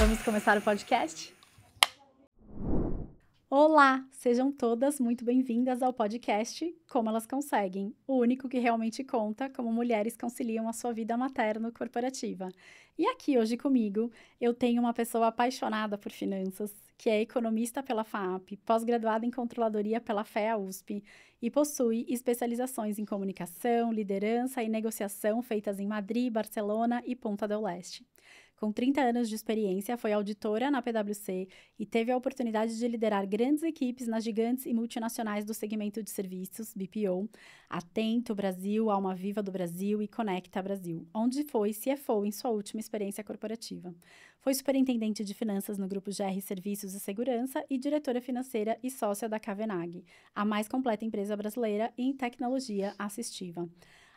Vamos começar o podcast? Olá, sejam todas muito bem-vindas ao podcast Como Elas Conseguem, o único que realmente conta como mulheres conciliam a sua vida materno-corporativa. E aqui hoje comigo eu tenho uma pessoa apaixonada por finanças, que é economista pela FAAP, pós-graduada em controladoria pela FEA USP e possui especializações em comunicação, liderança e negociação feitas em Madrid, Barcelona e Punta del Este. Com 30 anos de experiência, foi auditora na PwC e teve a oportunidade de liderar grandes equipes nas gigantes e multinacionais do segmento de serviços, BPO, Atento Brasil, Alma Viva do Brasil e Conecta Brasil, onde foi CFO em sua última experiência corporativa. Foi superintendente de finanças no grupo GR Serviços e Segurança e diretora financeira e sócia da Cavenag, a mais completa empresa brasileira em tecnologia assistiva.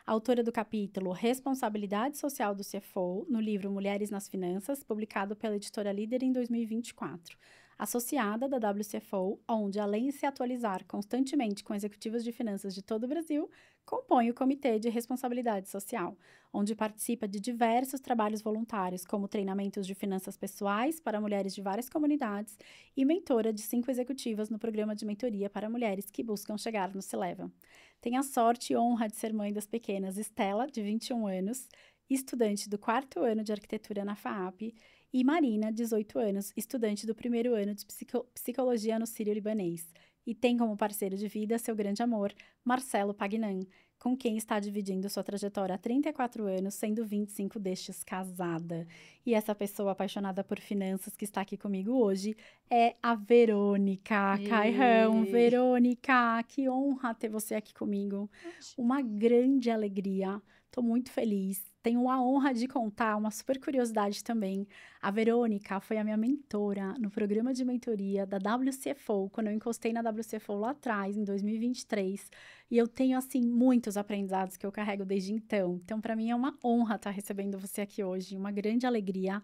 Autora do capítulo Responsabilidade Social do CFO, no livro Mulheres nas Finanças, publicado pela editora Líder em 2024. Associada da WCFO, onde, além de se atualizar constantemente com executivos de finanças de todo o Brasil, compõe o Comitê de Responsabilidade Social, onde participa de diversos trabalhos voluntários, como treinamentos de finanças pessoais para mulheres de várias comunidades e mentora de 5 executivas no programa de mentoria para mulheres que buscam chegar no C-Level. Tem a sorte e honra de ser mãe das pequenas Estela, de 21 anos, estudante do 4º ano de arquitetura na FAAP, e Marina, 18 anos, estudante do 1º ano de psicologia no Sírio-Libanês. E tem como parceiro de vida seu grande amor, Marcelo Pagnan, com quem está dividindo sua trajetória há 34 anos, sendo 25 destes casada. E essa pessoa apaixonada por finanças que está aqui comigo hoje é a Verônica Cairão. Verônica, que honra ter você aqui comigo. Uma grande alegria. Estou muito feliz. Tenho a honra de contar uma super curiosidade também. A Verônica foi a minha mentora no programa de mentoria da WCFO, quando eu encostei na WCFO lá atrás, em 2023. E eu tenho, assim, muitos aprendizados que eu carrego desde então. Então, para mim é uma honra estar recebendo você aqui hoje, uma grande alegria.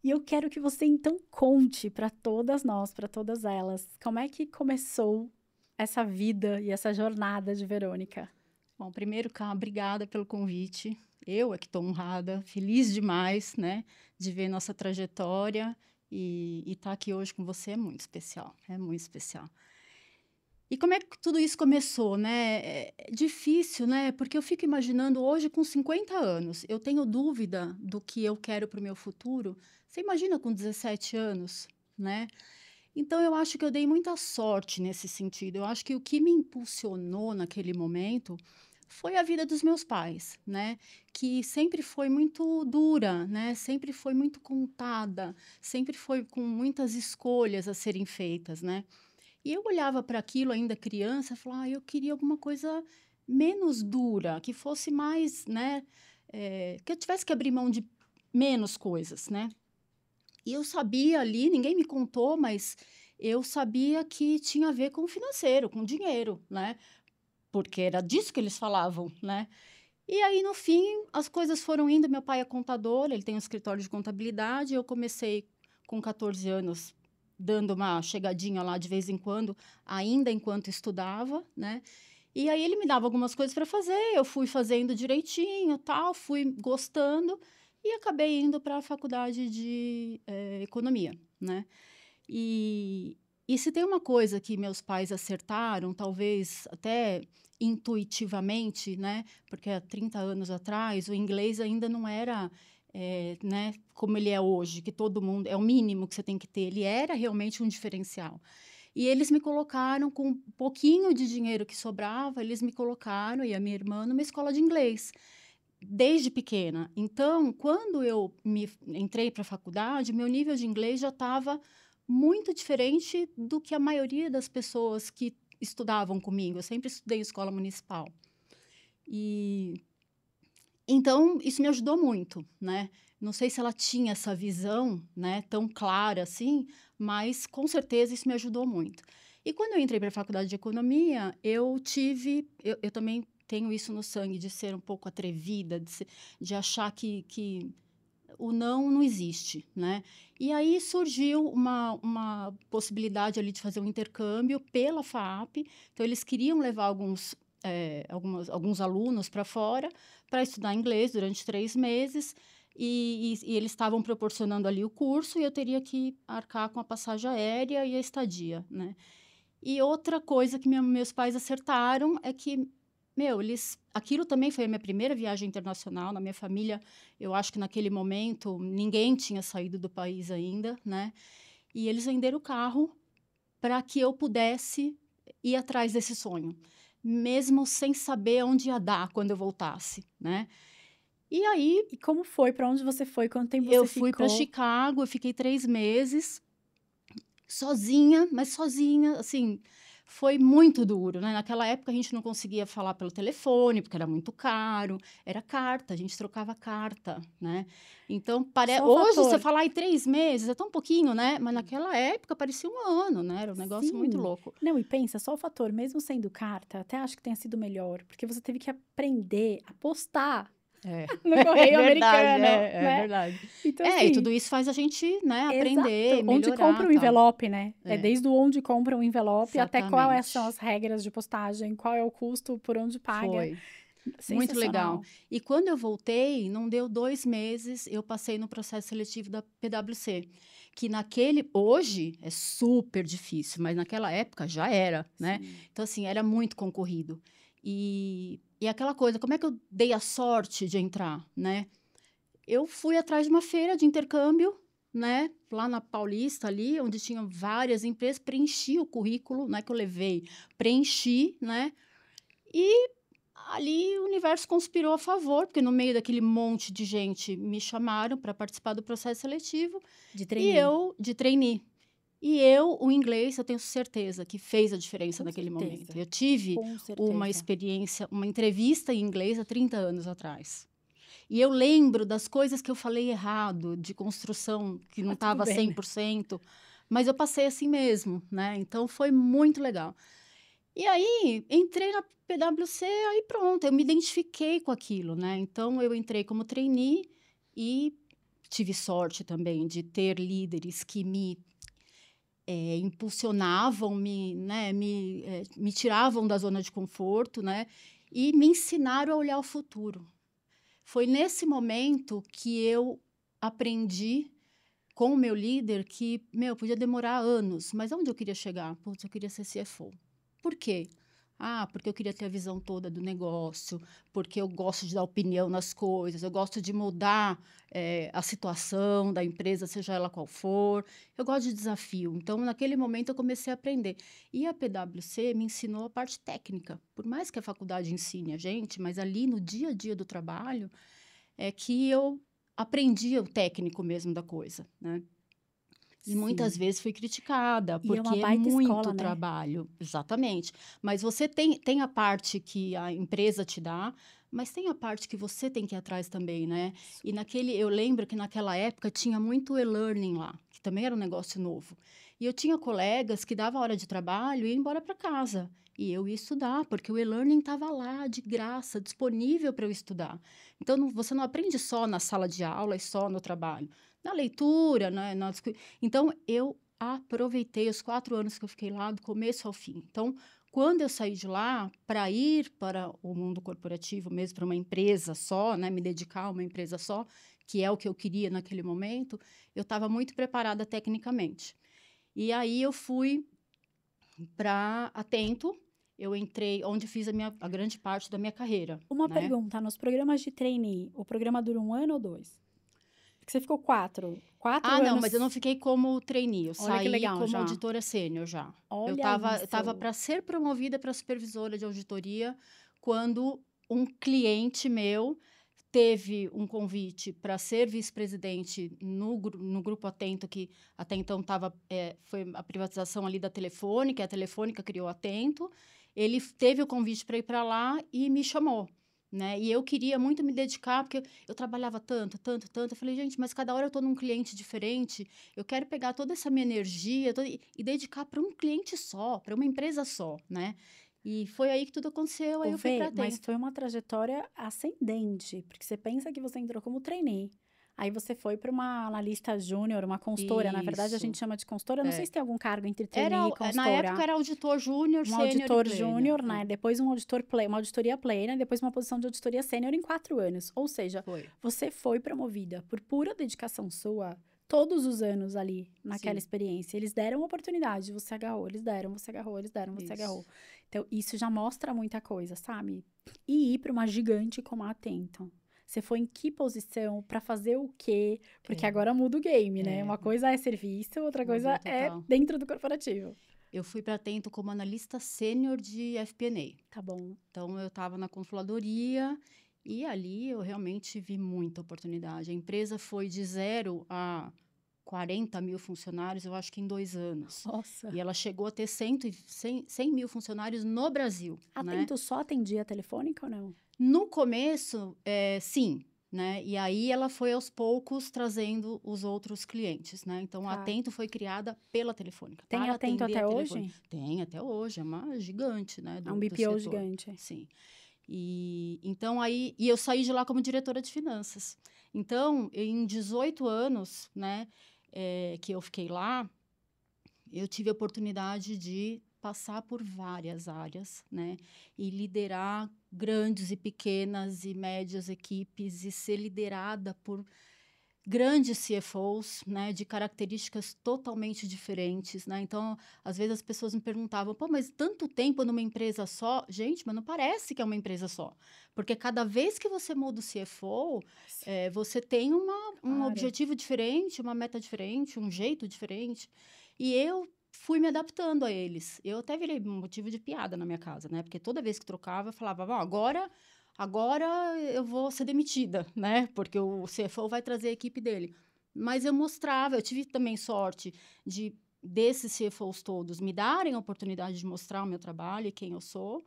E eu quero que você, então, conte para todas nós, para todas elas, como é que começou essa vida e essa jornada de Verônica. Bom, primeiro, Cá, obrigada pelo convite. Eu é que estou honrada, feliz demais, né, de ver nossa trajetória e estar aqui hoje com você é muito especial, é muito especial. E como é que tudo isso começou, né? É difícil, né? Porque eu fico imaginando hoje com 50 anos, eu tenho dúvida do que eu quero para o meu futuro. Você imagina com 17 anos, né? Então, eu acho que eu dei muita sorte nesse sentido. Eu acho que o que me impulsionou naquele momento foi a vida dos meus pais, né? Que sempre foi muito dura, né? Sempre foi muito contada, sempre foi com muitas escolhas a serem feitas, né? E eu olhava para aquilo ainda criança e falava, eu queria alguma coisa menos dura, que fosse mais, né? Que eu tivesse que abrir mão de menos coisas, né? E eu sabia ali, ninguém me contou, mas eu sabia que tinha a ver com o financeiro, com dinheiro, né? Porque era disso que eles falavam, né? E aí, no fim, as coisas foram indo. Meu pai é contador, ele tem um escritório de contabilidade. Eu comecei com 14 anos, dando uma chegadinha lá de vez em quando, ainda enquanto estudava, né? E aí ele me dava algumas coisas para fazer, eu fui fazendo direitinho, tal, fui gostando e acabei indo para a faculdade de economia, né? E, e se tem uma coisa que meus pais acertaram, talvez até intuitivamente, né? Porque há 30 anos atrás o inglês ainda não era, né, como ele é hoje, que todo mundo, é o mínimo que você tem que ter. Ele era realmente um diferencial. E eles me colocaram, com um pouquinho de dinheiro que sobrava, eles me colocaram, e a minha irmã, numa escola de inglês, desde pequena. Então, quando eu entrei para a faculdade, meu nível de inglês já estava muito diferente do que a maioria das pessoas que estudavam comigo. Eu sempre estudei em escola municipal. E então, isso me ajudou muito, né? Não sei se ela tinha essa visão, né, tão clara assim, mas com certeza isso me ajudou muito. E quando eu entrei para a faculdade de economia, eu também tenho isso no sangue, de ser um pouco atrevida, de achar que o não existe, né? E aí surgiu uma possibilidade ali de fazer um intercâmbio pela FAAP. Então, eles queriam levar alguns alunos para fora para estudar inglês durante 3 meses. e eles estavam proporcionando ali o curso e eu teria que arcar com a passagem aérea e a estadia, né? E outra coisa que meus pais acertaram é que, aquilo também foi a minha primeira viagem internacional na minha família. Eu acho que naquele momento ninguém tinha saído do país ainda, né? E eles venderam o carro para que eu pudesse ir atrás desse sonho, mesmo sem saber onde ia dar quando eu voltasse, né? E aí E como foi? Para onde você foi? Quanto tempo eu você fui para ficou? Chicago, eu fiquei 3 meses sozinha, mas sozinha, assim, foi muito duro, né? Naquela época a gente não conseguia falar pelo telefone, porque era muito caro, era carta, a gente trocava carta, né? Então, Só o hoje você fator. falar em 3 meses é tão pouquinho, né? Mas naquela época parecia um ano, né? Era um negócio muito Sim. louco. Não, e pensa, só o fator, mesmo sendo carta, até acho que tenha sido melhor, porque você teve que aprender a postar É, no é correio verdade, americano, é né? verdade. Então, E tudo assim, isso faz a gente, né, aprender, exato. Onde compra melhorar, um tal. envelope, né? É É, desde o onde compra um envelope até quais são exatamente. as regras de postagem, qual é o custo, por onde paga. Foi. Muito legal. Sensacional. E quando eu voltei, não deu 2 meses, eu passei no processo seletivo da PwC, que hoje é super difícil, mas naquela época já era, né? Sim. Então, assim, era muito concorrido. E aquela coisa, como é que eu dei a sorte de entrar, né? Eu fui atrás de uma feira de intercâmbio, né? Lá na Paulista, ali, onde tinham várias empresas, preenchi o currículo, né? Que eu levei, preenchi, né? E ali o universo conspirou a favor, porque no meio daquele monte de gente me chamaram para participar do processo seletivo De e trainee. eu de trainee. E eu, o inglês, eu tenho certeza que fez a diferença Com naquele certeza. momento. Eu tive Com uma certeza. experiência, uma entrevista em inglês há 30 anos atrás. E eu lembro das coisas que eu falei errado, de construção que não Ah, tudo estava bem, cem né? por cento, mas eu passei assim mesmo, né? Então foi muito legal. E aí, entrei na PwC, aí pronto, eu me identifiquei com aquilo, né? Então, eu entrei como trainee e tive sorte também de ter líderes que me impulsionavam, me tiravam da zona de conforto, né? E me ensinaram a olhar o futuro. Foi nesse momento que eu aprendi com o meu líder que, podia demorar anos, mas onde eu queria chegar? Putz, eu queria ser CFO. Por quê? Ah, porque eu queria ter a visão toda do negócio, porque eu gosto de dar opinião nas coisas, eu gosto de mudar a situação da empresa, seja ela qual for. Eu gosto de desafio. Então, naquele momento, eu comecei a aprender. E a PwC me ensinou a parte técnica. Por mais que a faculdade ensine a gente, mas ali no dia a dia do trabalho, é que eu aprendi o técnico mesmo da coisa, né? E muitas Sim. vezes fui criticada, E é uma porque é baita muito escola, né? trabalho, exatamente. Mas você tem a parte que a empresa te dá, mas tem a parte que você tem que ir atrás também, né? E eu lembro que naquela época tinha muito e-learning lá, que também era um negócio novo. E eu tinha colegas que dava hora de trabalho e ia embora para casa. E eu ia estudar, porque o e-learning estava lá, de graça, disponível para eu estudar. Então, você não aprende só na sala de aula e só no trabalho. Na leitura, né? Então, eu aproveitei os 4 anos que eu fiquei lá, do começo ao fim. Então, quando eu saí de lá, para ir para o mundo corporativo, mesmo para uma empresa só, né, me dedicar a uma empresa só, que é o que eu queria naquele momento, eu estava muito preparada tecnicamente. E aí eu fui para Atento, eu entrei onde fiz a grande parte da minha carreira, Uma né? pergunta, nos programas de trainee, o programa dura 1 ano ou 2? Porque você ficou 4. 4 Ah, não, mas eu não anos. fiquei como trainee, eu Olha que saí legal como já. auditora sênior já. Eu Olha estava isso. para ser promovida para supervisora de auditoria quando um cliente meu teve um convite para ser vice-presidente no Grupo Atento, que até então foi a privatização ali da Telefônica, a Telefônica criou a Atento. Ele teve o convite para ir para lá e me chamou. Né? E eu queria muito me dedicar, porque eu trabalhava tanto, tanto, tanto. Eu falei, gente, mas cada hora eu estou num cliente diferente. Eu quero pegar toda essa minha energia e dedicar para um cliente só, para uma empresa só, né? E foi aí que tudo aconteceu, aí Ô, eu fui para Vê, mas Atento. foi uma trajetória ascendente, porque você pensa que você entrou como trainee. Aí você foi para uma analista júnior, uma consultora. Na verdade, a Isso. gente chama de consultora. Não sei se tem algum cargo entre trainee Era, e na época consultora. era auditor júnior, Um sênior e auditor pleno. júnior, né? Depois um auditor uma auditoria plena, depois uma posição de auditoria sênior em 4 anos. Ou seja, Foi. você foi promovida por pura dedicação sua todos os anos ali, naquela Sim. experiência. Eles deram oportunidade, você agarrou, eles deram, você agarrou, eles deram, você Isso. agarrou. Então, isso já mostra muita coisa, sabe? E ir para uma gigante como a Atento. Você foi em que posição, para fazer o quê? Porque agora muda o game, né? Uma coisa é serviço, outra coisa Mudou é total. dentro do corporativo. Eu fui para Atento como analista sênior de FP&A. Tá bom. Então, eu estava na controladoria e ali eu realmente vi muita oportunidade. A empresa foi de 0 a 40 mil funcionários, eu acho que em 2 anos. Nossa. E ela chegou a ter 100 mil funcionários no Brasil, né? Atento só atendia telefônica ou não? No começo, sim, né? E aí ela foi aos poucos trazendo os outros clientes, né? Então, a Tá. Atento foi criada pela Telefônica. Tem para Atento atender até a hoje? Telefônica. Tem, até hoje. É uma gigante, né? É um do BPO setor. gigante. Sim. E então aí eu saí de lá como diretora de finanças. Então, em 18 anos, né, que eu fiquei lá, eu tive a oportunidade de passar por várias áreas, né, e liderar grandes e pequenas e médias equipes e ser liderada por grandes CFOs, né, de características totalmente diferentes, né? Então, às vezes as pessoas me perguntavam, pô, mas tanto tempo numa empresa só? Gente, mas não parece que é uma empresa só. Porque cada vez que você muda o CFO, você tem um Claro. objetivo diferente, uma meta diferente, um jeito diferente. E eu fui me adaptando a eles. Eu até virei motivo de piada na minha casa, né? Porque toda vez que trocava, eu falava, bom, agora eu vou ser demitida, né? Porque o CFO vai trazer a equipe dele. Mas eu mostrava, eu tive também sorte desses CFOs todos me darem a oportunidade de mostrar o meu trabalho e quem eu sou.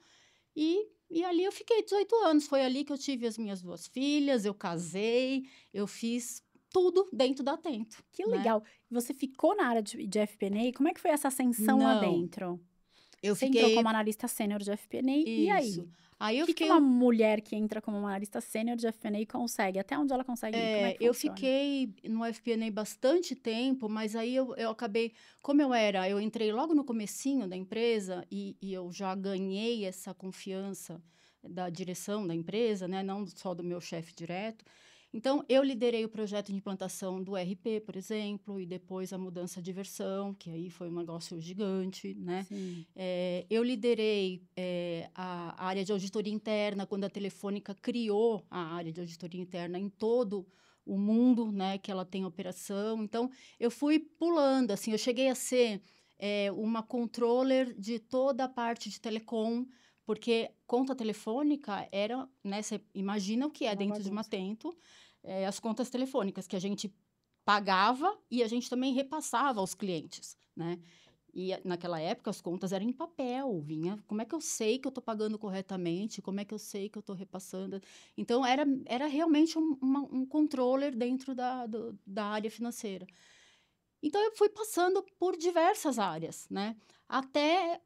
E ali eu fiquei 18 anos. Foi ali que eu tive as minhas 2 filhas, eu casei, eu fiz tudo dentro da Atento. Que né? legal. Você ficou na área de FP&A? Como é que foi essa ascensão lá Não, dentro? eu Você fiquei... entrou como analista sênior de FP&A, e aí? Isso. Aí eu O que fiquei... uma mulher que entra como uma analista sênior de FP&A consegue? Até onde ela consegue ir? Como é que Eu funciona? fiquei no FP&A bastante tempo, mas aí eu acabei... Como eu entrei logo no comecinho da empresa e eu já ganhei essa confiança da direção da empresa, né? Não só do meu chefe direto. Então, eu liderei o projeto de implantação do RP, por exemplo, e depois a mudança de versão, que aí foi um negócio gigante, né? Sim. Eu liderei a área de auditoria interna, quando a Telefônica criou a área de auditoria interna em todo o mundo, né, que ela tem operação. Então, eu fui pulando, assim, eu cheguei a ser uma controller de toda a parte de telecom, porque conta telefônica era, né, você imagina o que é Uma dentro de uma bagunça. Atento, as contas telefônicas que a gente pagava e a gente também repassava aos clientes, né? E naquela época as contas eram em papel, vinha. Como é que eu sei que eu estou pagando corretamente? Como é que eu sei que eu estou repassando? Então, era realmente um controller dentro da área financeira. Então, eu fui passando por diversas áreas, né? Até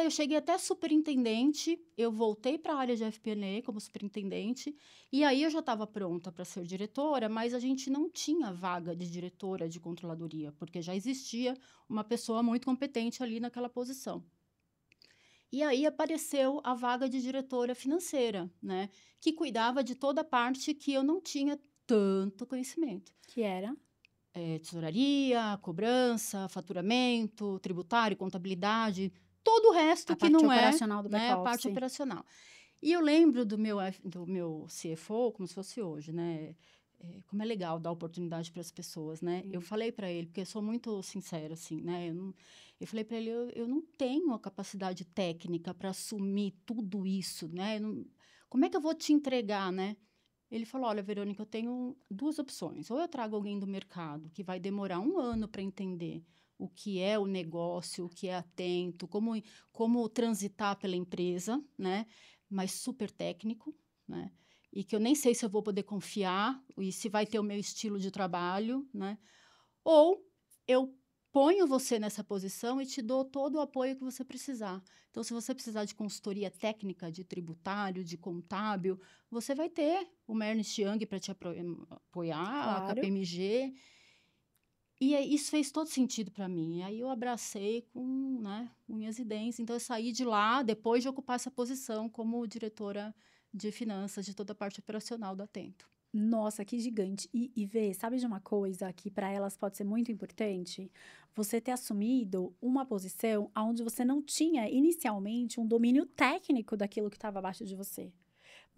eu cheguei até superintendente, eu voltei para a área de FP&A como superintendente, e aí eu já estava pronta para ser diretora, mas a gente não tinha vaga de diretora de controladoria, porque já existia uma pessoa muito competente ali naquela posição. E aí apareceu a vaga de diretora financeira, né? Que cuidava de toda a parte que eu não tinha tanto conhecimento. Que era? Tesouraria, cobrança, faturamento, tributário, contabilidade, todo o resto A que parte não é, operacional do né, a parte back-office. operacional. E eu lembro do meu CFO como se fosse hoje, né? Como é legal dar oportunidade para as pessoas, né? Eu falei para ele, porque eu sou muito sincera, assim, né? Eu falei para ele, eu não tenho a capacidade técnica para assumir tudo isso, né? Como é que eu vou te entregar, né? Ele falou, olha, Verônica, eu tenho 2 opções. Ou eu trago alguém do mercado que vai demorar 1 ano para entender o que é o negócio, o que é Atento, como transitar pela empresa, né? Mas super técnico, né? E que eu nem sei se eu vou poder confiar e se vai ter o meu estilo de trabalho, né? Ou eu ponho você nessa posição e te dou todo o apoio que você precisar. Então, se você precisar de consultoria técnica, de tributário, de contábil, você vai ter o Ernst Young para te apoiar, a Claro. KPMG. Isso fez todo sentido para mim. E aí eu abracei com, né, unhas e dentes. Então, eu saí de lá depois de ocupar essa posição como diretora de finanças de toda a parte operacional da Atento. Nossa, que gigante. E Vê, sabe de uma coisa que para elas pode ser muito importante? Você ter assumido uma posição onde você não tinha inicialmente um domínio técnico daquilo que estava abaixo de você.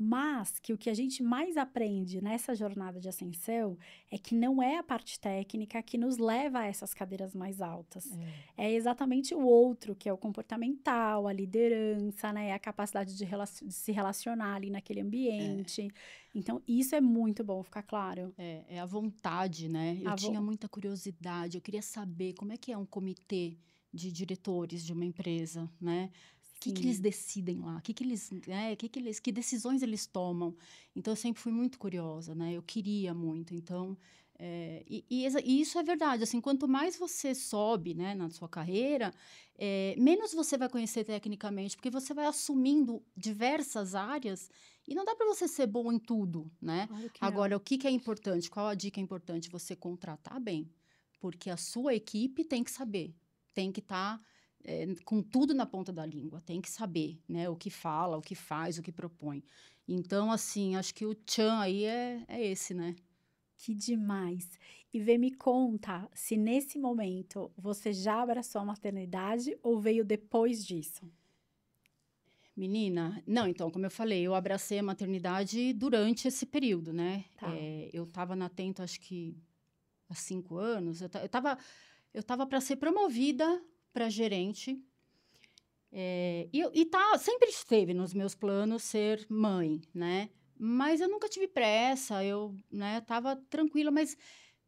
Mas que o que a gente mais aprende nessa jornada de ascensão é que não é a parte técnica que nos leva a essas cadeiras mais altas. É exatamente o outro, que é o comportamental, a liderança, né? A capacidade de se relacionar ali naquele ambiente. Então, isso é muito bom ficar claro. É a vontade, né? Eu A tinha vo- muita curiosidade, eu queria saber como é que é um comitê de diretores de uma empresa, né? O que eles Sim. decidem lá? Que decisões eles tomam? Então, eu sempre fui muito curiosa, né? Eu queria muito. Então, e isso é verdade. Assim, quanto mais você sobe, né, na sua carreira, menos você vai conhecer tecnicamente, porque você vai assumindo diversas áreas e não dá para você ser bom em tudo, né? Claro que Agora, não. o que é importante? Qual a dica importante? Você contratar bem, porque a sua equipe tem que saber, tem que estar com tudo na ponta da língua, tem que saber, né? O que fala, o que faz, o que propõe. Então, assim, acho que o tchan aí é esse, né? Que demais. E Vê, me conta se nesse momento você já abraçou a maternidade ou veio depois disso? Menina, não, então, como eu falei, eu abracei a maternidade durante esse período, né? Tá. Eu estava na Atento, acho que há 5 anos, eu tava para ser promovida para gerente. Sempre esteve nos meus planos ser mãe, né? Mas eu nunca tive pressa, eu, né, tava tranquila, mas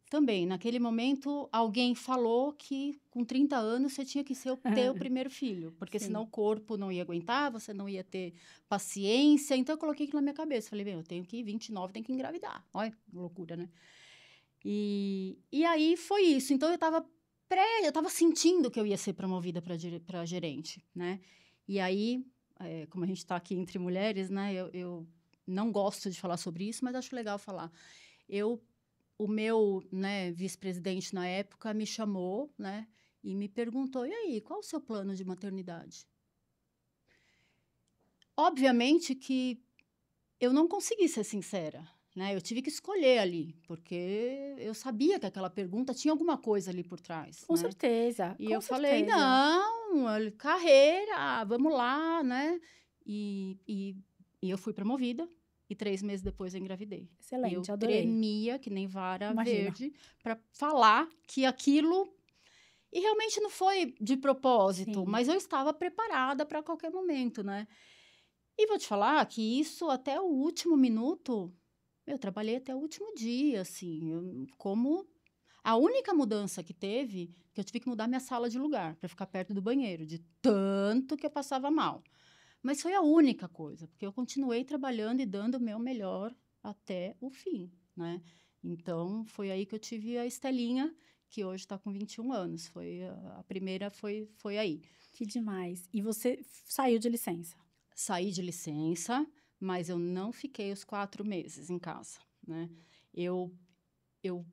também, naquele momento, alguém falou que com 30 anos você tinha que ter o primeiro filho, porque senão Sim. o corpo não ia aguentar, você não ia ter paciência. Então, eu coloquei aquilo na minha cabeça. Falei, bem, eu tenho que, 29, tenho que engravidar. Olha, que loucura, né? E aí foi isso. Então, eu tava sentindo que eu ia ser promovida para gerente, né? E aí, como a gente está aqui entre mulheres, né? Eu não gosto de falar sobre isso, mas acho legal falar. O meu, né, vice-presidente na época me chamou, né? E me perguntou, e aí, qual o seu plano de maternidade? Obviamente que eu não consegui ser sincera, né? Eu tive que escolher ali, porque eu sabia que aquela pergunta tinha alguma coisa ali por trás, Com né? certeza, E com eu falei, certeza. não, carreira, vamos lá, né? E eu fui promovida, e 3 meses depois eu engravidei. E eu Excelente, adorei. tremia, que nem vara Imagino. verde, para falar que aquilo... E realmente não foi de propósito, Sim. mas eu estava preparada para qualquer momento, né? E vou te falar que isso até o último minuto, eu trabalhei até o último dia, assim, como a única mudança que teve, que eu tive que mudar minha sala de lugar para ficar perto do banheiro, de tanto que eu passava mal. Mas foi a única coisa, porque eu continuei trabalhando e dando o meu melhor até o fim, né? Então, foi aí que eu tive a Estelinha, que hoje está com 21 anos. A primeira foi aí. Que demais. E você saiu de licença? Saí de licença, mas eu não fiquei os 4 meses em casa, né? Eu, eu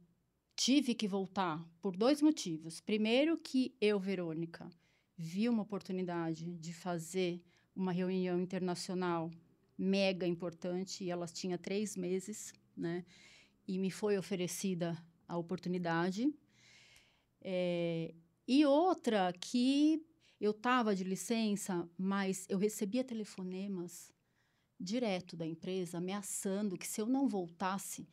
tive que voltar por 2 motivos. Primeiro que eu, Verônica, vi uma oportunidade de fazer uma reunião internacional mega importante, e elas tinham 3 meses, né? E me foi oferecida a oportunidade. E outra que eu estava de licença, mas eu recebia telefonemas direto da empresa ameaçando que se eu não voltasse,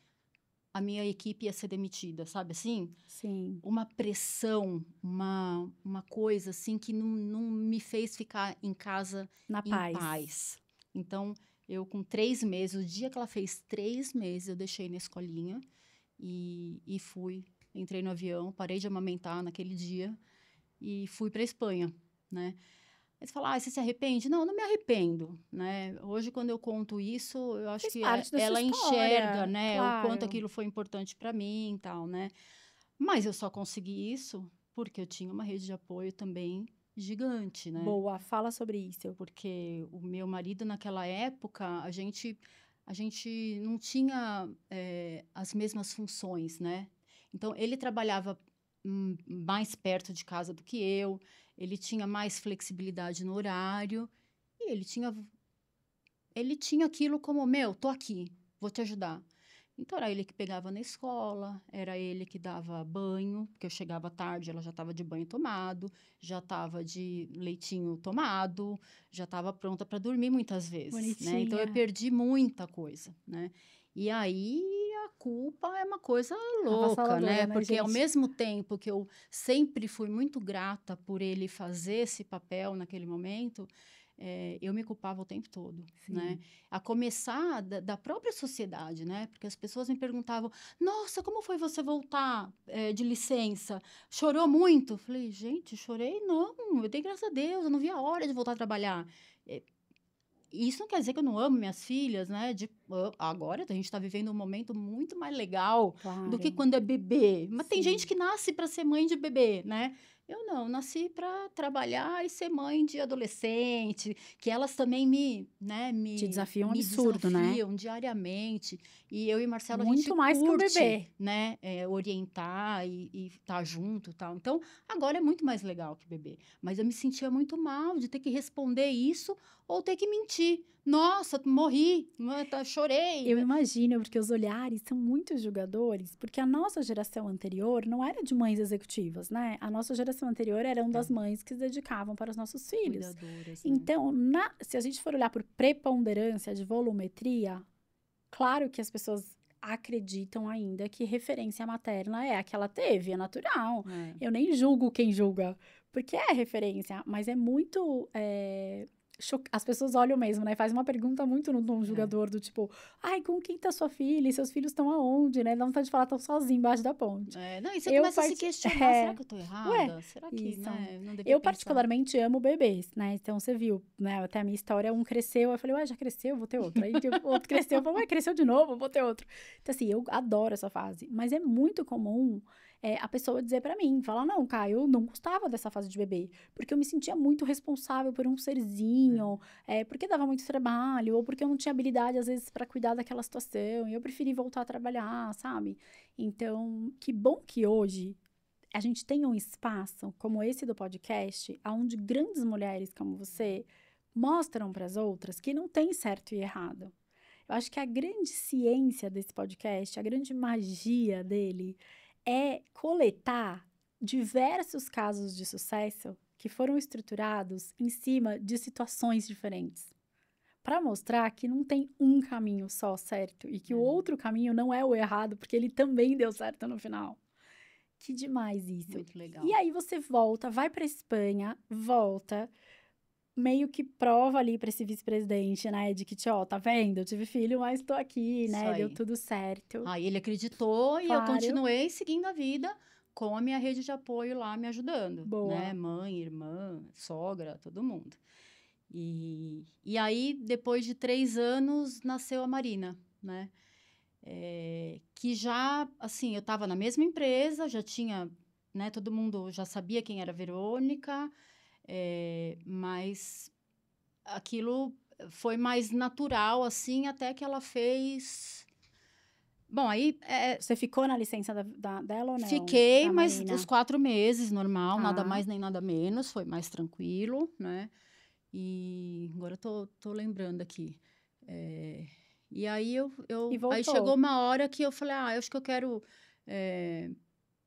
a minha equipe ia ser demitida, sabe assim? Sim. Uma pressão, uma coisa assim que não me fez ficar em casa Na em paz. paz. Então, eu com 3 meses, o dia que ela fez 3 meses, eu deixei na escolinha e fui. Entrei no avião, parei de amamentar naquele dia e fui para a Espanha, né? Aí você fala, você se arrepende? Não, eu não me arrependo, né? Hoje, quando eu conto isso, eu acho Fez que parte da sua ela enxerga, história, né, o quanto claro. aquilo foi importante para mim e tal, né? Mas eu só consegui isso porque eu tinha uma rede de apoio também gigante, né? Boa, fala sobre isso. Porque o meu marido, naquela época, a gente não tinha as mesmas funções, né? Então, ele trabalhava mais perto de casa do que eu, ele tinha mais flexibilidade no horário, e ele tinha aquilo como, meu, tô aqui, vou te ajudar. Então, era ele que pegava na escola, era ele que dava banho, porque eu chegava tarde, ela já estava de banho tomado, já estava de leitinho tomado, já estava pronta para dormir muitas vezes, né? Então, eu Bonitinha. perdi muita coisa, né? E aí, a culpa é uma coisa louca, Avassaladora, né? né, Porque, ao gente? mesmo tempo que eu sempre fui muito grata por ele fazer esse papel naquele momento, eu me culpava o tempo todo, né? Sim. A começar da própria sociedade, né? Porque as pessoas me perguntavam, nossa, como foi você voltar de licença? Chorou muito? Eu falei, gente, chorei? Não, eu dei graças a Deus, eu não vi a hora de voltar a trabalhar. Isso não quer dizer que eu não amo minhas filhas, né? Agora a gente está vivendo um momento muito mais legal do que Claro. quando é bebê. Mas tem gente Sim. que nasce para ser mãe de bebê, né? Eu não, nasci para trabalhar e ser mãe de adolescente, que elas também né, Te desafia um me absurdo, né? desafiam diariamente. E eu e Marcelo, a gente Muito mais que um curte, bebê. né, orientar e estar junto e tal. Então, agora é muito mais legal que bebê. Mas eu me sentia muito mal de ter que responder isso ou ter que mentir. Nossa, morri, chorei. Eu imagino, porque os olhares são muito julgadores, porque a nossa geração anterior não era de mães executivas, né? A nossa geração anterior eram das mães que se dedicavam para os nossos filhos. Cuidadoras, né? Então, se a gente for olhar por preponderância de volumetria, claro que as pessoas acreditam ainda que referência materna é a que ela teve, é natural. Eu nem julgo quem julga, porque é referência, mas é muito. As pessoas olham mesmo, né? Faz uma pergunta muito no tom julgador, do tipo, ai, com quem tá sua filha? E seus filhos estão aonde, né? Dá vontade de falar, estão sozinhos embaixo da ponte. Não, e você começa a se questionar, será que eu tô Ué, errada? Será que, isso. né, não devia Eu pensar? particularmente amo bebês, né? Então, você viu, né? Até a minha história, um cresceu, eu falei, ué, já cresceu, vou ter outro. Aí o outro cresceu, eu falei, ué, cresceu de novo, vou ter outro. Então, assim, eu adoro essa fase. Mas é muito comum a pessoa dizer pra mim, falar, não, Caio, eu não gostava dessa fase de bebê, porque eu me sentia muito responsável por um serzinho, porque dava muito trabalho, ou porque eu não tinha habilidade, às vezes, pra cuidar daquela situação, e eu preferi voltar a trabalhar, sabe? Então, que bom que hoje a gente tem um espaço como esse do podcast, onde grandes mulheres como você mostram para as outras que não tem certo e errado. Eu acho que a grande ciência desse podcast, a grande magia dele, é coletar diversos casos de sucesso que foram estruturados em cima de situações diferentes. Para mostrar que não tem um caminho só certo e que o outro caminho não é o errado, porque ele também deu certo no final. Que demais isso. Muito legal. E aí você volta, vai para Espanha, volta, meio que prova ali para esse vice-presidente, né, de que, ó, tá vendo? Eu tive filho, mas tô aqui, Isso né? aí. Deu tudo certo. Aí ele acreditou e eu Claro. continuei seguindo a vida com a minha rede de apoio lá me ajudando. Boa. Né? Mãe, irmã, sogra, todo mundo. E aí, depois de 3 anos, nasceu a Marina, né? Que já, assim, eu estava na mesma empresa, já tinha, né? Todo mundo já sabia quem era a Verônica, mas aquilo foi mais natural, assim, até que ela fez... Bom, aí... Você ficou na licença dela ou não? Fiquei, Da mas Marina? os 4 meses, normal, Tá. nada mais nem nada menos, foi mais tranquilo, né? E agora eu tô lembrando aqui. E aí E aí voltou. chegou uma hora que eu falei, eu acho que eu quero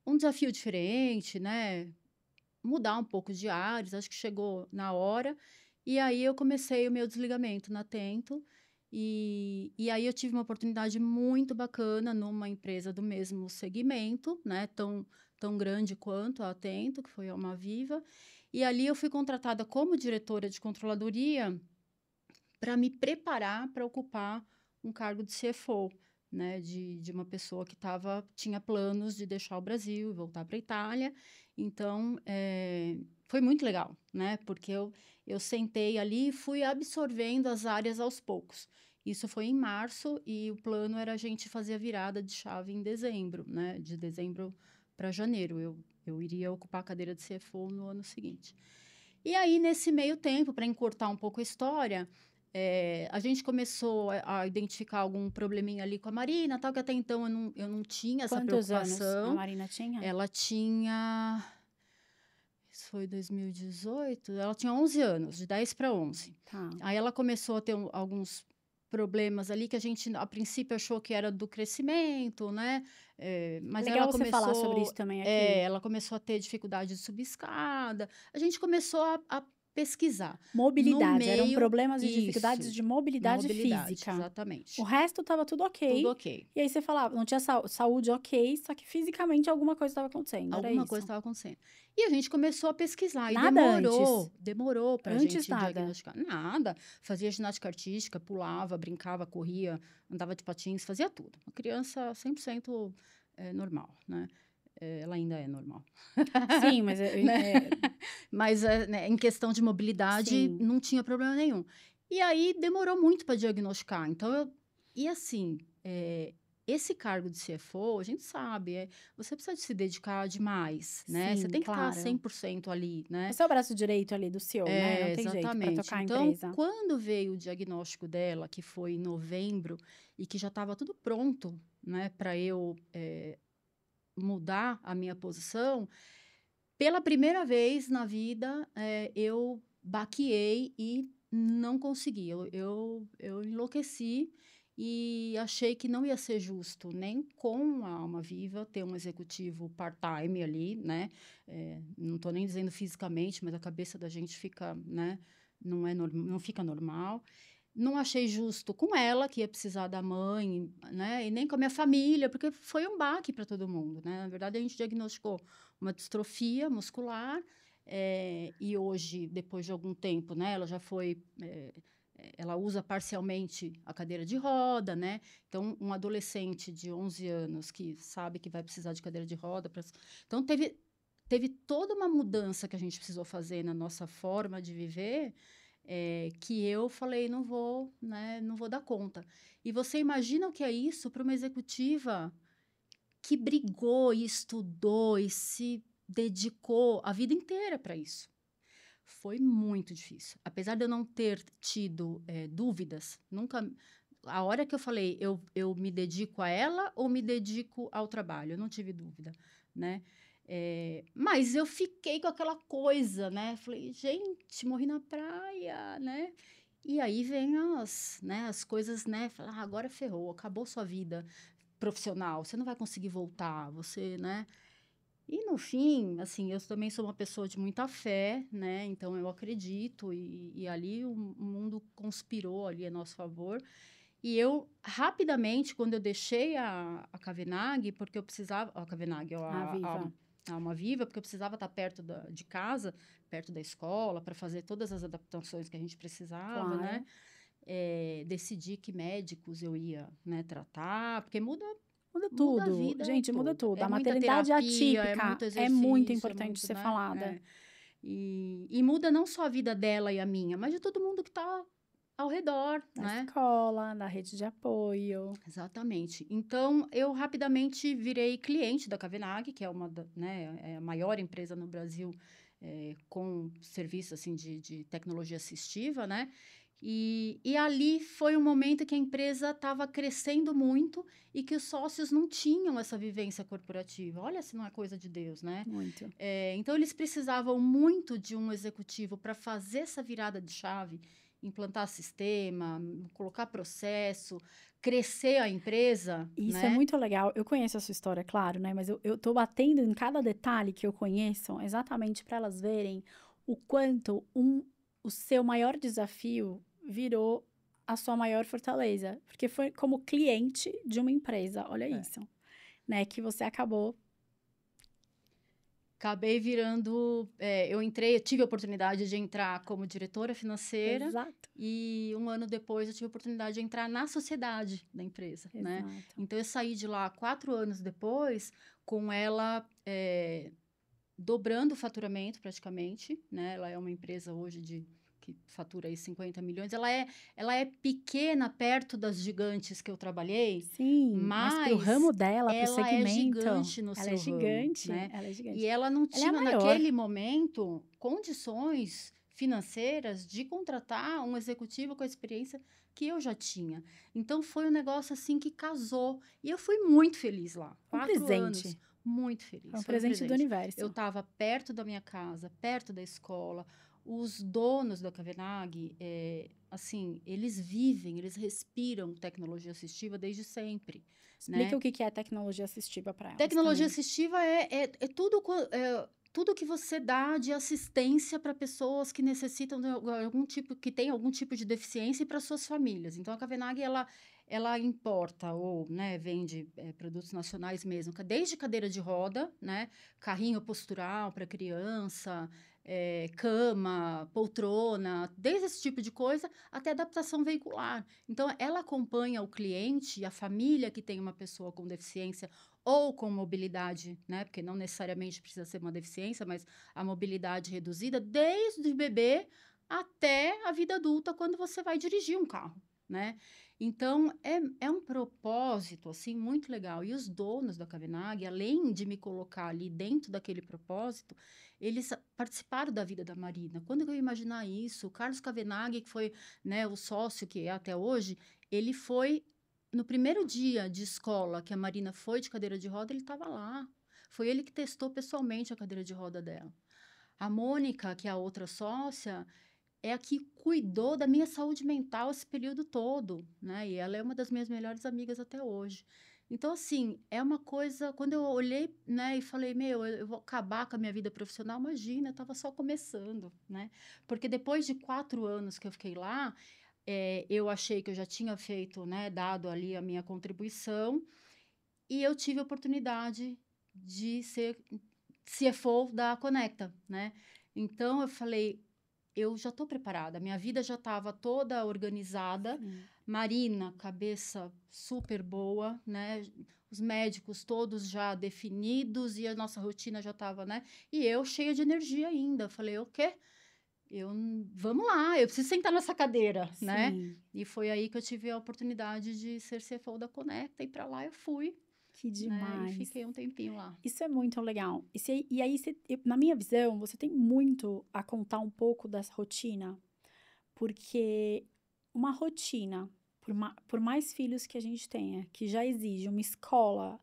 um desafio diferente, né? Mudar um pouco de ares, acho que chegou na hora. E aí eu comecei o meu desligamento na Atento. E aí eu tive uma oportunidade muito bacana numa empresa do mesmo segmento, né? Tão grande quanto a Atento, que foi a Almaviva. E ali eu fui contratada como diretora de controladoria para me preparar para ocupar um cargo de CFO, né, de uma pessoa que tinha planos de deixar o Brasil e voltar para a Itália. Então, foi muito legal, né, porque eu sentei ali e fui absorvendo as áreas aos poucos. Isso foi em março e o plano era a gente fazer a virada de chave em dezembro, né, de dezembro para janeiro. Eu Eu iria ocupar a cadeira de CFO no ano seguinte. E aí, nesse meio tempo, para encurtar um pouco a história, a gente começou a identificar algum probleminha ali com a Marina, tal, que até então eu não tinha essa Quantos anos a preocupação. Marina tinha? Ela tinha... Isso foi 2018. Ela tinha 11 anos, de 10 para 11. Tá. Aí ela começou a ter alguns problemas ali que a gente, a princípio, achou que era do crescimento, né? Mas Legal ela você falar começou... sobre isso também aqui. ela começou a ter dificuldade de subir escada. A gente começou a pesquisar. Mobilidade, No eram meio, problemas e dificuldades isso, de mobilidade física. O exatamente. resto estava tudo ok. Tudo ok. E aí você falava, não tinha saúde ok, só que fisicamente alguma coisa estava acontecendo. Era Alguma isso. coisa estava acontecendo. E a gente começou a pesquisar. Nada E antes. demorou para a Antes gente nada. diagnosticar. Nada. Fazia ginástica artística, pulava, brincava, corria, andava de patins, fazia tudo. Uma criança 100% normal, né? Ela ainda é normal. Sim, mas... Né? Mas né, em questão de mobilidade, Sim. não tinha problema nenhum. E aí, demorou muito para diagnosticar. Então, E assim, esse cargo de CFO, a gente sabe, você precisa de se dedicar demais, né? Sim, Você tem que claro. estar 100% ali, né? Você é o braço direito ali do CEO, né? Não tem jeito para Exatamente. tocar a Então, empresa. quando veio o diagnóstico dela, que foi em novembro, e que já estava tudo pronto, né, para eu mudar a minha posição, pela primeira vez na vida, eu baqueei e não consegui. Eu enlouqueci e achei que não ia ser justo, nem com a Alma Viva, ter um executivo part-time ali, né? Não estou nem dizendo fisicamente, mas a cabeça da gente fica, né? Não fica normal. Não achei justo com ela, que ia precisar da mãe, né? E nem com a minha família, porque foi um baque para todo mundo, né? Na verdade, a gente diagnosticou uma distrofia muscular, e hoje, depois de algum tempo, né? Ela já foi... ela usa parcialmente a cadeira de roda, né? Então, um adolescente de 11 anos que sabe que vai precisar de cadeira de roda... Então, teve toda uma mudança que a gente precisou fazer na nossa forma de viver, que eu falei, não vou, né, não vou dar conta. E você imagina o que é isso para uma executiva que brigou e estudou e se dedicou a vida inteira para isso. Foi muito difícil. Apesar de eu não ter tido dúvidas, nunca... A hora que eu falei, eu me dedico a ela ou me dedico ao trabalho? Eu não tive dúvida, né? Mas eu fiquei com aquela coisa, né? Falei, gente, morri na praia, né? E aí vem as coisas, né? Falar, agora ferrou, acabou sua vida profissional, você não vai conseguir voltar, você, né? E no fim, assim, eu também sou uma pessoa de muita fé, né? Então eu acredito e ali o mundo conspirou ali a nosso favor. E eu, rapidamente, quando eu deixei a Cavenag, porque eu precisava... A Cavenag, Viva. a Alma Viva, porque eu precisava estar perto de casa, perto da escola, para fazer todas as adaptações que a gente precisava, Claro. né? Decidi que médicos eu ia, né, tratar, porque muda tudo. a vida Gente, muda toda. tudo. A Muita maternidade terapia, atípica muito é muito exercício, importante ser né? falada. E muda não só a vida dela e a minha, mas de todo mundo que está ao redor, Na né? escola, na rede de apoio. Exatamente. Então, eu rapidamente virei cliente da Cavenag, que é a maior empresa no Brasil com serviço assim, de tecnologia assistiva, né? E ali foi um momento que a empresa estava crescendo muito e que os sócios não tinham essa vivência corporativa. Olha se não é coisa de Deus, né? Muito. Então, eles precisavam muito de um executivo para fazer essa virada de chave, implantar sistema, colocar processo, crescer a empresa. Isso né? é muito legal. Eu conheço a sua história, claro, né? Mas eu tô batendo em cada detalhe que eu conheço, exatamente para elas verem o quanto o seu maior desafio virou a sua maior fortaleza. Porque foi como cliente de uma empresa, olha isso, né? Que você acabou... Acabei virando... eu tive a oportunidade de entrar como diretora financeira. Exato. E um ano depois eu tive a oportunidade de entrar na sociedade da empresa, né? Então, eu saí de lá 4 anos depois, com ela dobrando o faturamento praticamente, né? Ela é uma empresa hoje de que fatura aí 50 milhões, ela é pequena perto das gigantes que eu trabalhei, Sim, mas para o ramo mas dela, para o ela é segmento, gigante no ela é seu ramo, gigante, né? ela é E gigante. ela não Ela é a tinha, maior. naquele momento, condições financeiras de contratar um executivo com a experiência que eu já tinha. Então, foi um negócio assim que casou. E eu fui muito feliz lá. Um 4 anos. presente. Muito Foi um feliz. Foi um presente do presente. Eu universo. estava perto da minha casa, perto da escola. Os donos da Kavenag, assim, eles vivem, eles respiram tecnologia assistiva desde sempre, Explica né? o que que é tecnologia assistiva para elas Tecnologia também. assistiva é tudo, tudo que você dá de assistência para pessoas que necessitam de algum tipo, que tem algum tipo de deficiência e para suas famílias. Então, a Kavenag, ela importa ou, né, vende produtos nacionais mesmo, desde cadeira de roda, né, carrinho postural para criança, cama, poltrona, desde esse tipo de coisa até adaptação veicular. Então, ela acompanha o cliente, a família que tem uma pessoa com deficiência ou com mobilidade, né? Porque não necessariamente precisa ser uma deficiência, mas a mobilidade reduzida, desde o bebê até a vida adulta, quando você vai dirigir um carro, né? Então, é um propósito, assim, muito legal. E os donos da Kavenag, além de me colocar ali dentro daquele propósito, eles participaram da vida da Marina. Quando eu ia imaginar isso, o Carlos Kavenag, que foi, né, o sócio que é até hoje, ele foi no primeiro dia de escola que a Marina foi de cadeira de roda, ele estava lá. Foi ele que testou pessoalmente a cadeira de roda dela. A Mônica, que é a outra sócia, é a que cuidou da minha saúde mental esse período todo, né? E ela é uma das minhas melhores amigas até hoje. Então, assim, é uma coisa... Quando eu olhei, né, e falei, meu, eu vou acabar com a minha vida profissional, imagina, eu estava só começando, né? Porque depois de 4 anos que eu fiquei lá, eu achei que eu já tinha feito, né, dado ali a minha contribuição, e eu tive a oportunidade de ser CFO da Conecta, né? Então, eu falei, eu já estou preparada, minha vida já estava toda organizada, Sim. Marina, cabeça super boa, né? Os médicos todos já definidos e a nossa rotina já estava, né? E eu cheia de energia ainda. Falei, o quê? Vamos lá, eu preciso sentar nessa cadeira, né? Sim. E foi aí que eu tive a oportunidade de ser CFO da Conecta, e para lá eu fui, Que né? E demais. fiquei um tempinho lá. Isso é muito legal. E aí, na minha visão, você tem muito a contar um pouco dessa rotina, porque uma rotina, por mais filhos que a gente tenha, que já exige uma escola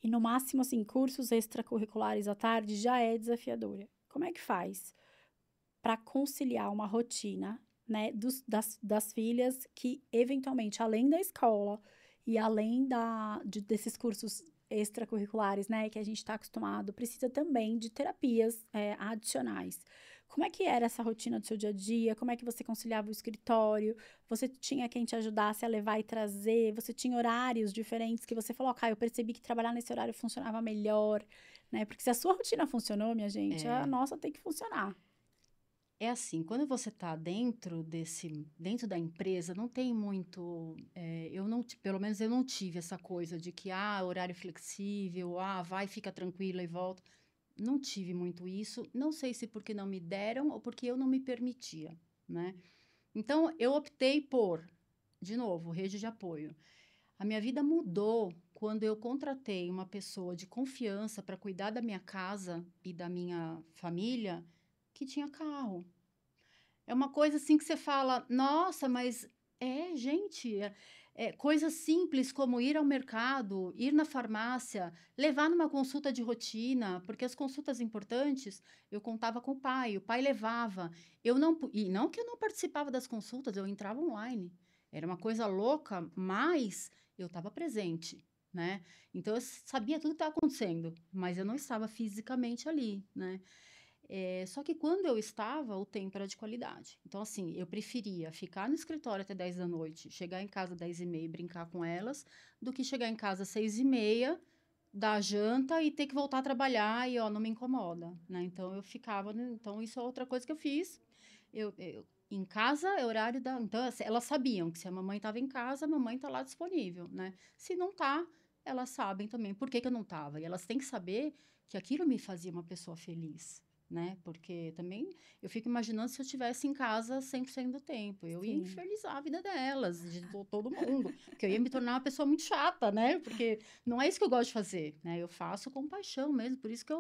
e no máximo, assim, cursos extracurriculares à tarde, já é desafiadora. Como é que faz para conciliar uma rotina, né, das filhas que, eventualmente, além da escola e além desses cursos extracurriculares, né, que a gente está acostumado, precisa também de terapias adicionais. Como é que era essa rotina do seu dia a dia? Como é que você conciliava o escritório? Você tinha quem te ajudasse a levar e trazer? Você tinha horários diferentes que você falou, ok, eu percebi que trabalhar nesse horário funcionava melhor, né? Porque se a sua rotina funcionou, minha gente, a É, nossa tem que funcionar. é assim, quando você está dentro da empresa, não tem muito, eu não, pelo menos eu não tive essa coisa de que, horário flexível, vai, fica tranquila e volta. Não tive muito isso, não sei se porque não me deram ou porque eu não me permitia, né? Então, eu optei por, de novo, rede de apoio. A minha vida mudou quando eu contratei uma pessoa de confiança para cuidar da minha casa e da minha família que tinha carro. É uma coisa assim que você fala, nossa, mas gente, coisas simples como ir ao mercado, ir na farmácia, levar numa consulta de rotina, porque as consultas importantes eu contava com o pai levava. E não que eu não participava das consultas, eu entrava online. Era uma coisa louca, mas eu estava presente, né? Então eu sabia tudo que estava acontecendo, mas eu não estava fisicamente ali, né? Só que quando eu estava, o tempo era de qualidade. Então, assim, eu preferia ficar no escritório até 10 da noite, chegar em casa 10 e meia e brincar com elas, do que chegar em casa 6 e meia, dar janta e ter que voltar a trabalhar e, ó, não me incomoda, né? Então, eu ficava... Então, isso é outra coisa que eu fiz. Em casa, é horário da... Então, assim, elas sabiam que se a mamãe estava em casa, a mamãe está lá disponível, né? Se não tá, elas sabem também por que eu não estava. E elas têm que saber que aquilo me fazia uma pessoa feliz, né? Porque também eu fico imaginando se eu estivesse em casa 100% do tempo. Eu ia Sim. infernizar a vida delas, de todo mundo. Porque eu ia me tornar uma pessoa muito chata, né? Porque não é isso que eu gosto de fazer, né? Eu faço com paixão mesmo. Por isso que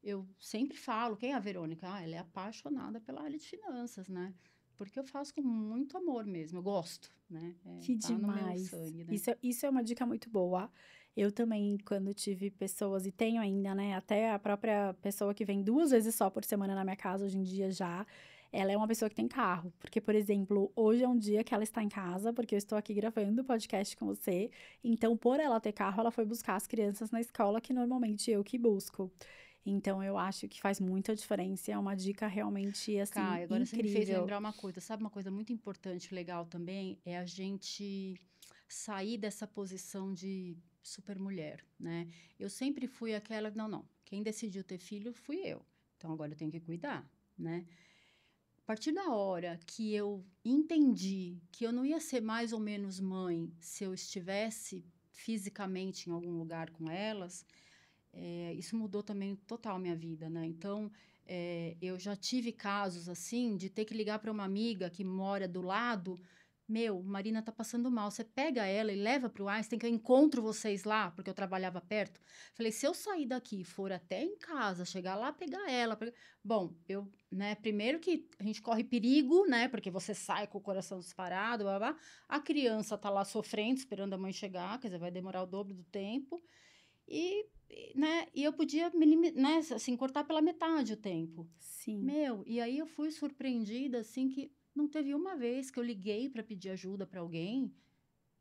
eu sempre falo, quem é a Verônica? Ah, ela é apaixonada pela área de finanças, né? Porque eu faço com muito amor mesmo. Eu gosto, né? Que Tá no meu demais. sangue, né? Isso é uma dica muito boa. Eu também, quando tive pessoas, e tenho ainda, né? Até a própria pessoa que vem 2 vezes só por semana na minha casa, hoje em dia já, ela é uma pessoa que tem carro. Porque, por exemplo, hoje é um dia que ela está em casa, porque eu estou aqui gravando o podcast com você. Então, por ela ter carro, ela foi buscar as crianças na escola, que normalmente eu que busco. Então, eu acho que faz muita diferença. É uma dica realmente, assim, Kai, agora você me fez incrível. lembrar uma coisa. Sabe uma coisa muito importante, legal também? É a gente sair dessa posição de supermulher, né? Eu sempre fui aquela, não, quem decidiu ter filho fui eu. Então agora eu tenho que cuidar, né? A partir da hora que eu entendi que eu não ia ser mais ou menos mãe se eu estivesse fisicamente em algum lugar com elas, isso mudou também total a minha vida, né? Então, eu já tive casos assim de ter que ligar para uma amiga que mora do lado. Meu, Marina tá passando mal. Você pega ela e leva para o Einstein, que eu encontro vocês lá, porque eu trabalhava perto. Falei, se eu sair daqui e for até em casa, chegar lá, pegar ela. Bom, né, primeiro que a gente corre perigo, né, porque você sai com o coração disparado, blá, blá. A criança tá lá sofrendo, esperando a mãe chegar, quer dizer, vai demorar o dobro do tempo. Né, e eu podia né, assim, cortar pela metade o tempo. Sim. Meu, e aí eu fui surpreendida, assim, que não teve uma vez que eu liguei para pedir ajuda para alguém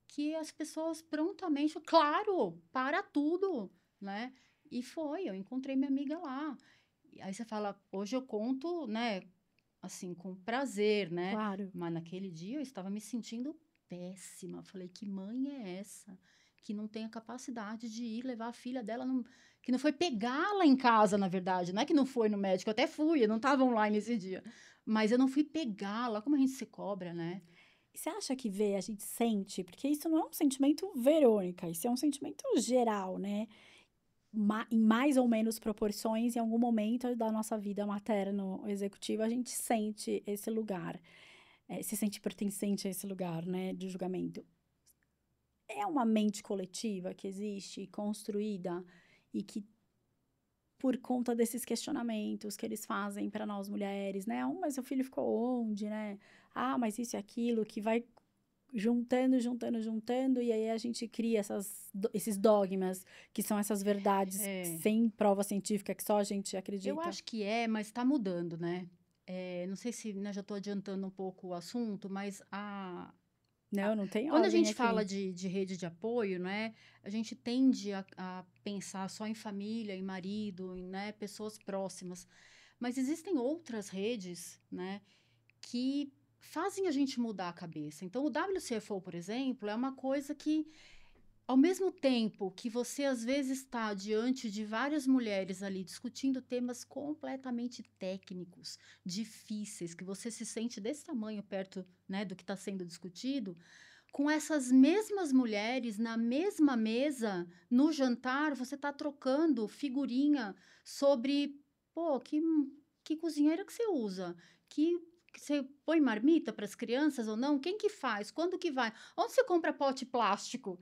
que as pessoas prontamente, claro, para tudo, né? E foi, eu encontrei minha amiga lá. E aí você fala, hoje eu conto, né, assim, com prazer, né? Claro. Mas naquele dia eu estava me sentindo péssima. Falei, que mãe é essa? Que não tem a capacidade de ir levar a filha dela, que não foi pegá-la em casa, na verdade. Não é que não foi no médico, eu até fui, eu não estava online esse dia. Mas eu não fui pegá-la. Como a gente se cobra, né? E você acha que vê, a gente sente, porque isso não é um sentimento Verônica, isso é um sentimento geral, né? Em mais ou menos proporções, em algum momento da nossa vida materno-executiva, a gente sente esse lugar, se sente pertencente a esse lugar, né, de julgamento. É uma mente coletiva que existe, construída, e que, por conta desses questionamentos que eles fazem para nós mulheres, né? Mas seu filho ficou onde, né? Ah, mas isso e aquilo, que vai juntando, e aí a gente cria esses dogmas, que são essas verdades É, sem prova científica, que só a gente eu acredita. acho que mas está mudando, né? Não sei se, né, já estou adiantando um pouco o assunto, mas Não, não tem quando a ordem gente aqui. fala de rede de apoio, né, a gente tende a pensar só em família, em marido, em, né, pessoas próximas. Mas existem outras redes, né, que fazem a gente mudar a cabeça. Então, o WCFO, por exemplo, é uma coisa que, ao mesmo tempo que você às vezes está diante de várias mulheres ali discutindo temas completamente técnicos, difíceis, que você se sente desse tamanho perto, né, do que está sendo discutido, com essas mesmas mulheres na mesma mesa, no jantar, você está trocando figurinha sobre, pô, que cozinheira que você usa? Que você põe marmita para as crianças ou não? Quem que faz? Quando que vai? Onde você compra pote plástico?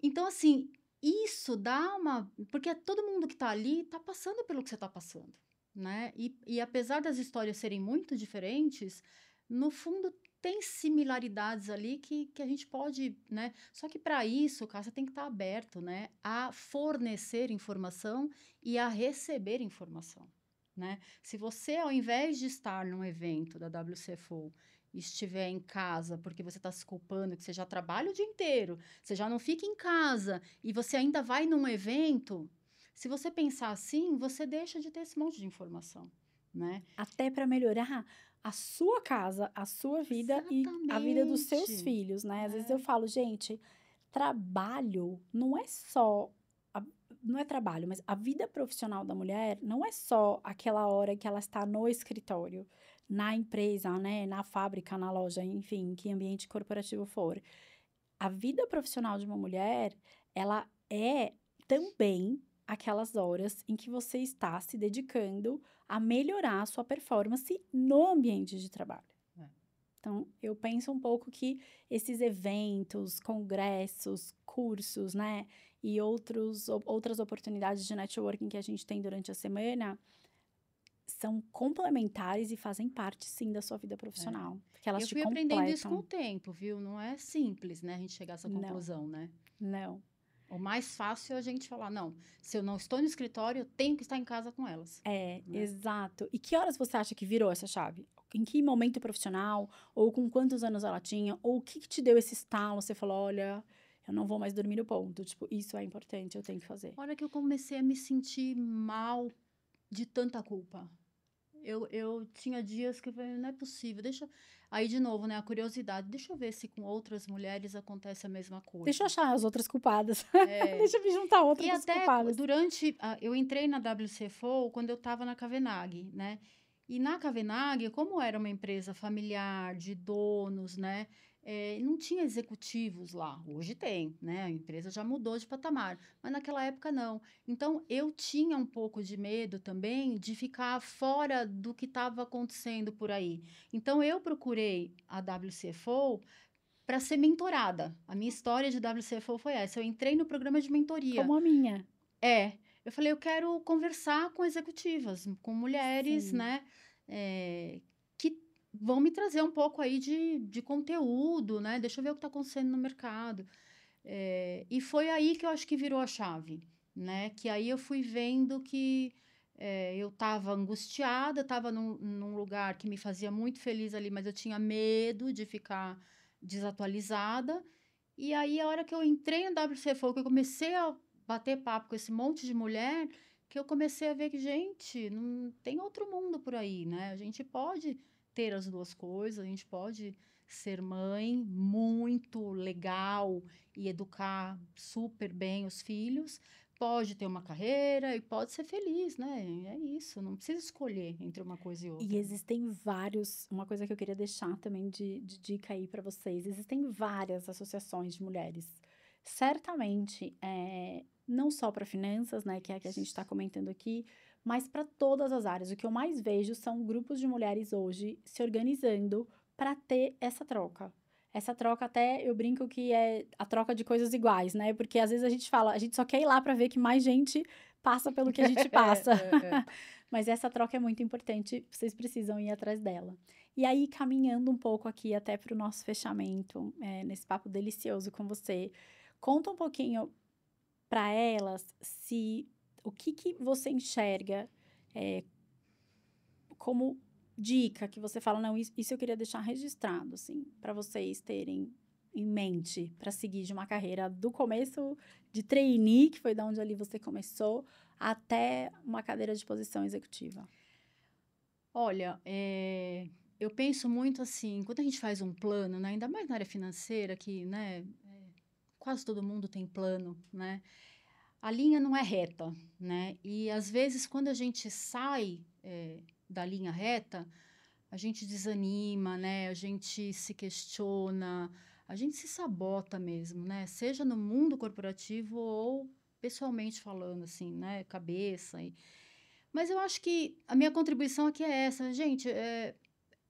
Então, assim, isso dá uma. Porque todo mundo que está ali está passando pelo que você está passando, né? E apesar das histórias serem muito diferentes, no fundo tem similaridades ali que a gente pode, né? Só que para isso, cara, você tem que estar aberto, né? A fornecer informação e a receber informação, né? Se você, ao invés de estar num evento da WCFO, estiver em casa porque você está se culpando que você já trabalha o dia inteiro, você já não fica em casa e você ainda vai num evento, se você pensar assim, você deixa de ter esse monte de informação, né? Até para melhorar a sua casa, a sua vida e a vida dos seus Exatamente. filhos, né? Às vezes eu falo, gente, trabalho não é só. Não é trabalho, mas a vida profissional da mulher não é só aquela hora que ela está no escritório, na empresa, né? Na fábrica, na loja, enfim, que ambiente corporativo for. A vida profissional de uma mulher, ela é também. aquelas horas em que você está se dedicando a melhorar a sua performance no ambiente de trabalho. Então, eu penso um pouco que esses eventos, congressos, cursos, né, e outras oportunidades de networking que a gente tem durante a semana são complementares e fazem parte, sim, da sua vida profissional. Porque elas Eu te fui aprendendo isso com o completam. tempo, viu? Não é simples, né, a gente chegar a essa Não, conclusão, né? não. O mais fácil é a gente falar, não, se eu não estou no escritório, eu tenho que estar em casa com elas. É, Né? exato. E que horas você acha que virou essa chave? Em que momento profissional? Ou com quantos anos ela tinha? Ou o que te deu esse estalo? Você falou, olha, eu não vou mais dormir no ponto. Tipo, isso é importante, eu tenho que fazer. Olha que eu comecei a me sentir mal de tanta culpa. Eu tinha dias que eu falei, não é possível, deixa... Aí, de novo, né, a curiosidade, deixa eu ver se com outras mulheres acontece a mesma coisa. Deixa eu achar as outras culpadas. É. Deixa eu me juntar a outras E das até culpadas. eu entrei na WCFO quando eu estava na Cavenag, né? E na Cavenag, como era uma empresa familiar, de donos, né? Não tinha executivos lá. Hoje tem, né? A empresa já mudou de patamar, mas naquela época não. Então, eu tinha um pouco de medo também de ficar fora do que estava acontecendo por aí. Então, eu procurei a WCFO para ser mentorada. A minha história de WCFO foi essa. Eu entrei no programa de mentoria. Como a minha. Eu falei, eu quero conversar com executivas, com mulheres, Sim. né, que vão me trazer um pouco aí de conteúdo, né, deixa eu ver o que está acontecendo no mercado. E foi aí que eu acho que virou a chave, né, que aí eu fui vendo que eu estava angustiada, estava num lugar que me fazia muito feliz ali, mas eu tinha medo de ficar desatualizada. E aí, a hora que eu entrei no WCFO, que eu comecei a bater papo com esse monte de mulher, que eu comecei a ver que, gente, não tem outro mundo por aí, né? A gente pode ter as duas coisas, a gente pode ser mãe muito legal e educar super bem os filhos, pode ter uma carreira e pode ser feliz, né? É isso, não precisa escolher entre uma coisa e outra. E existem vários, uma coisa que eu queria deixar também de dica aí para vocês, existem várias associações de mulheres. Certamente, não só para finanças, né, que é a que a gente está comentando aqui, mas para todas as áreas. O que eu mais vejo são grupos de mulheres hoje se organizando para ter essa troca. Essa troca até, eu brinco que é a troca de coisas iguais, né? Porque às vezes a gente fala, a gente só quer ir lá para ver que mais gente passa pelo que a gente passa. Mas essa troca é muito importante, vocês precisam ir atrás dela. E aí, caminhando um pouco aqui até para o nosso fechamento, nesse papo delicioso com você, conta um pouquinho para elas o que você enxerga como dica que você fala, não, isso eu queria deixar registrado, assim, para vocês terem em mente para seguir de uma carreira do começo de trainee, que foi da onde ali você começou, até uma cadeira de posição executiva. Olha, eu penso muito assim, quando a gente faz um plano, né, ainda mais na área financeira, que, né, quase todo mundo tem plano, né, a linha não é reta, né, e às vezes quando a gente sai da linha reta, a gente desanima, né, a gente se questiona, a gente se sabota mesmo, né, seja no mundo corporativo ou pessoalmente falando, assim, né, cabeça. Mas eu acho que a minha contribuição aqui é essa, gente,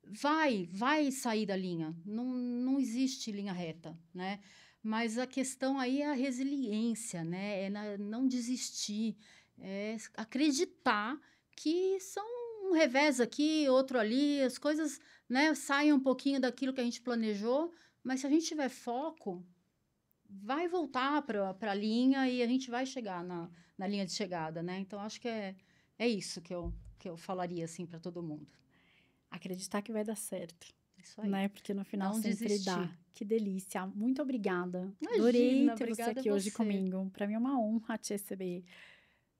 vai sair da linha, não existe linha reta, né? Mas a questão aí é a resiliência, né? Não desistir, é acreditar que são um revés aqui, outro ali, as coisas, né, saem um pouquinho daquilo que a gente planejou, mas se a gente tiver foco, vai voltar para a linha e a gente vai chegar na linha de chegada, né? Então, acho que é isso que eu falaria, assim, para todo mundo. Acreditar que vai dar certo. Isso aí. Né? Porque no final Não sempre desistir. dá. Que delícia. Muito obrigada. Imagina, Adorei ter você obrigada aqui a hoje você. comigo. Para mim é uma honra te receber.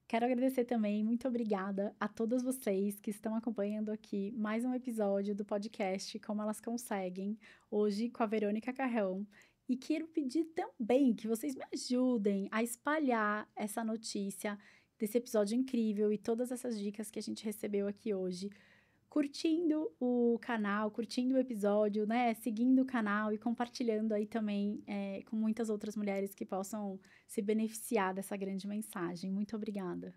Quero agradecer também, muito obrigada a todas vocês que estão acompanhando aqui mais um episódio do podcast Como Elas Conseguem, hoje com a Verônica Carrão. E quero pedir também que vocês me ajudem a espalhar essa notícia desse episódio incrível e todas essas dicas que a gente recebeu aqui hoje curtindo o canal, curtindo o episódio, né? Seguindo o canal e compartilhando aí também com muitas outras mulheres que possam se beneficiar dessa grande mensagem. Muito obrigada.